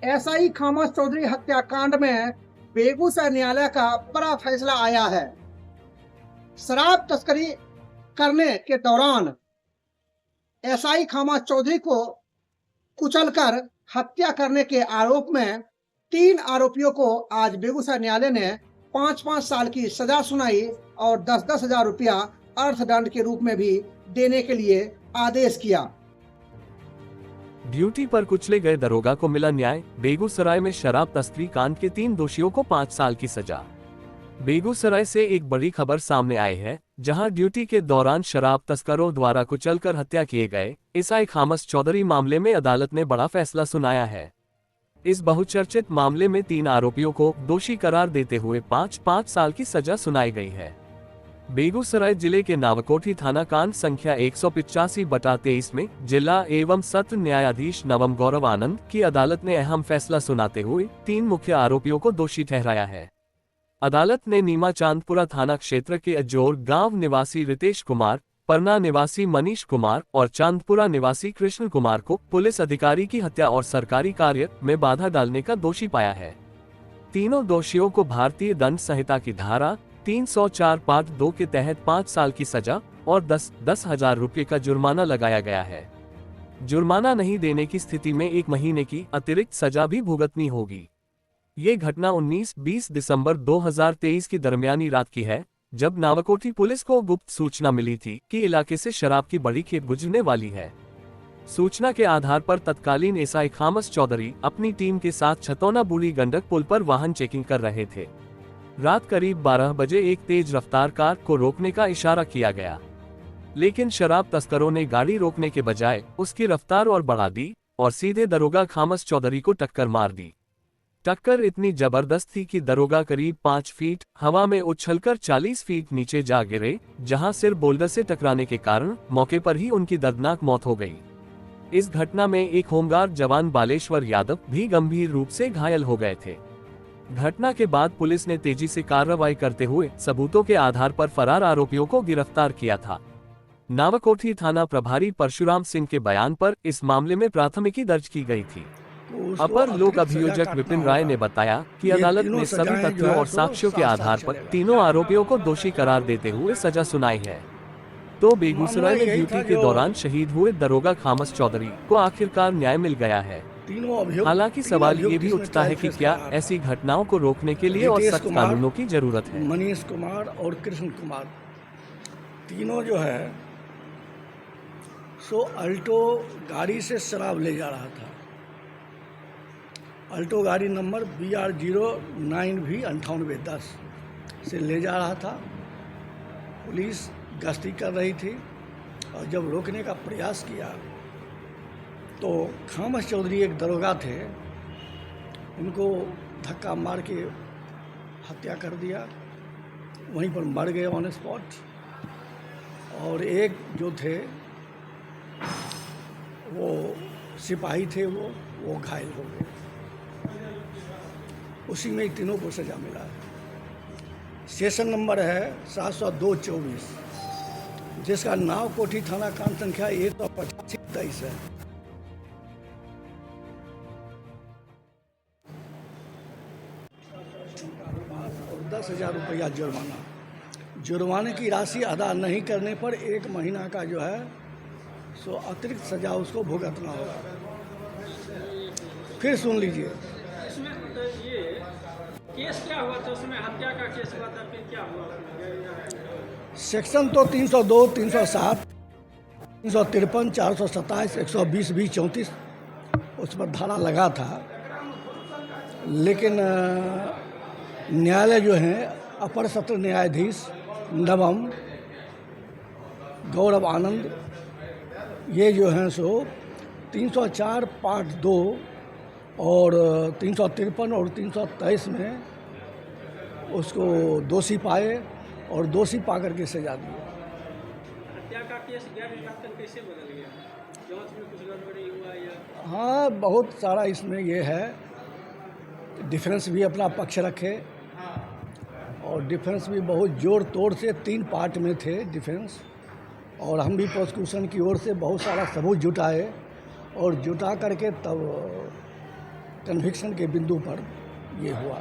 SI खामोश चौधरी हत्याकांड में बेगूसराय न्यायालय का बड़ा फैसला आया है। शराब तस्करी करने के दौरान एसआई खामोश चौधरी को कुचलकर हत्या करने के आरोप में 3 आरोपियों को आज बेगूसराय न्यायालय ने 5-5 साल की सजा सुनाई और 10-10 हजार रुपया अर्थदंड के रूप में भी देने के लिए आदेश किया। ड्यूटी पर कुचले गए दरोगा को मिला न्याय। बेगूसराय में शराब तस्करी कांड के 3 दोषियों को 5 साल की सजा। बेगूसराय से एक बड़ी खबर सामने आई है, जहां ड्यूटी के दौरान शराब तस्करों द्वारा कुचलकर हत्या किए गए एसआई खामोश चौधरी मामले में अदालत ने बड़ा फैसला सुनाया है। इस बहुचर्चित मामले में 3 आरोपियों को दोषी करार देते हुए 5-5 साल की सजा सुनाई गई है। बेगूसराय जिले के नावकोठी थाना कांड संख्या 185/23 में जिला एवं सत्र न्यायाधीश नवम गौरव आनंद की अदालत ने अहम फैसला सुनाते हुए 3 मुख्य आरोपियों को दोषी ठहराया है। अदालत ने नीमा चांदपुरा थाना क्षेत्र के अजोर गांव निवासी रितेश कुमार, परना निवासी मनीष कुमार और चांदपुरा निवासी कृष्ण कुमार को पुलिस अधिकारी की हत्या और सरकारी कार्य में बाधा डालने का दोषी पाया है। तीनों दोषियों को भारतीय दंड संहिता की धारा 304(2) के तहत 5 साल की सजा और 10-10 हजार रुपये का जुर्माना लगाया गया है। जुर्माना नहीं देने की स्थिति में 1 महीने की अतिरिक्त सजा भी भुगतनी होगी। ये घटना 19-20 दिसंबर 2023 की दरमियानी रात की है, जब नावकोठी पुलिस को गुप्त सूचना मिली थी कि इलाके से शराब की बड़ी खेप गुजरने वाली है। सूचना के आधार पर तत्कालीन एसआई खामोश चौधरी अपनी टीम के साथ छतौना बूढ़ी गंडक पुल पर वाहन चेकिंग कर रहे थे। रात करीब 12 बजे एक तेज रफ्तार कार को रोकने का इशारा किया गया, लेकिन शराब तस्करों ने गाड़ी रोकने के बजाय उसकी रफ्तार और बढ़ा दी और सीधे दरोगा खामोश चौधरी को टक्कर मार दी। टक्कर इतनी जबरदस्त थी कि दरोगा करीब 5 फीट हवा में उछलकर 40 फीट नीचे जा गिरे, जहां सिर बोल्डर से टकराने के कारण मौके पर ही उनकी दर्दनाक मौत हो गई। इस घटना में एक होमगार्ड जवान बालेश्वर यादव भी गंभीर रूप से घायल हो गए थे। घटना के बाद पुलिस ने तेजी से कार्रवाई करते हुए सबूतों के आधार पर फरार आरोपियों को गिरफ्तार किया था। नावकोठी थाना प्रभारी परशुराम सिंह के बयान पर इस मामले में प्राथमिकी दर्ज की गई थी। अपर लोक अभियोजक विपिन राय ने बताया कि अदालत ने सभी तथ्यों और साक्ष्यों के आधार पर तीनों आरोपियों को दोषी करार देते हुए सजा सुनाई है। तो बेगूसराय में ड्यूटी के दौरान शहीद हुए दरोगा खामोश चौधरी को आखिरकार न्याय मिल गया है। हालांकि सवाल ये भी उठता है कि क्या ऐसी घटनाओं को रोकने के लिए और सख्त कानूनों की जरूरत है। मनीष कुमार और कृष्ण कुमार तीनों जो है सो अल्टो गाड़ी से शराब ले जा रहा था। अल्टो गाड़ी नंबर BR09V9810 से ले जा रहा था। पुलिस गश्ती कर रही थी और जब रोकने का प्रयास किया तो खामोश चौधरी एक दरोगा थे, उनको धक्का मार के हत्या कर दिया, वहीं पर मर गए ऑन स्पॉट। और एक जो थे वो सिपाही थे, वो घायल हो गए। उसी में तीनों को सजा मिला है। सेशन नंबर है 702-24, जिसका नावकोठी थाना कांड संख्या 185-23 है। और 10,000 रुपया जुर्माना। जुर्माने की राशि अदा नहीं करने पर 1 महीना का जो है सो अतिरिक्त सजा उसको भुगतना होगा। फिर सुन लीजिए, इसमें ये केस क्या हुआ था? उसमें हत्या का केस हुआ था, फिर क्या हुआ? सेक्शन तो 302, 307, 353, 427, 120, 20, 34 उस पर धारा लगा था। लेकिन न्यायालय जो है अपर सत्र न्यायाधीश नवम गौरव आनंद, ये जो हैं सो 304 पार्ट 2 और 353 और 323 में उसको दोषी पाए और दोषी पा करके सजा दी। हत्या का केस गैर विधायक कैसे बदल गया? जांच में कुछ गड़बड़ी हुआ या? हाँ, बहुत सारा इसमें ये है। डिफेंस भी अपना पक्ष रखे और डिफेंस भी बहुत जोर तोड़ से 3 पार्ट में थे डिफेंस, और हम भी प्रोसिक्यूशन की ओर से बहुत सारा सबूत जुटाए और जुटा करके तब कन्विक्शन के बिंदु पर ये हुआ।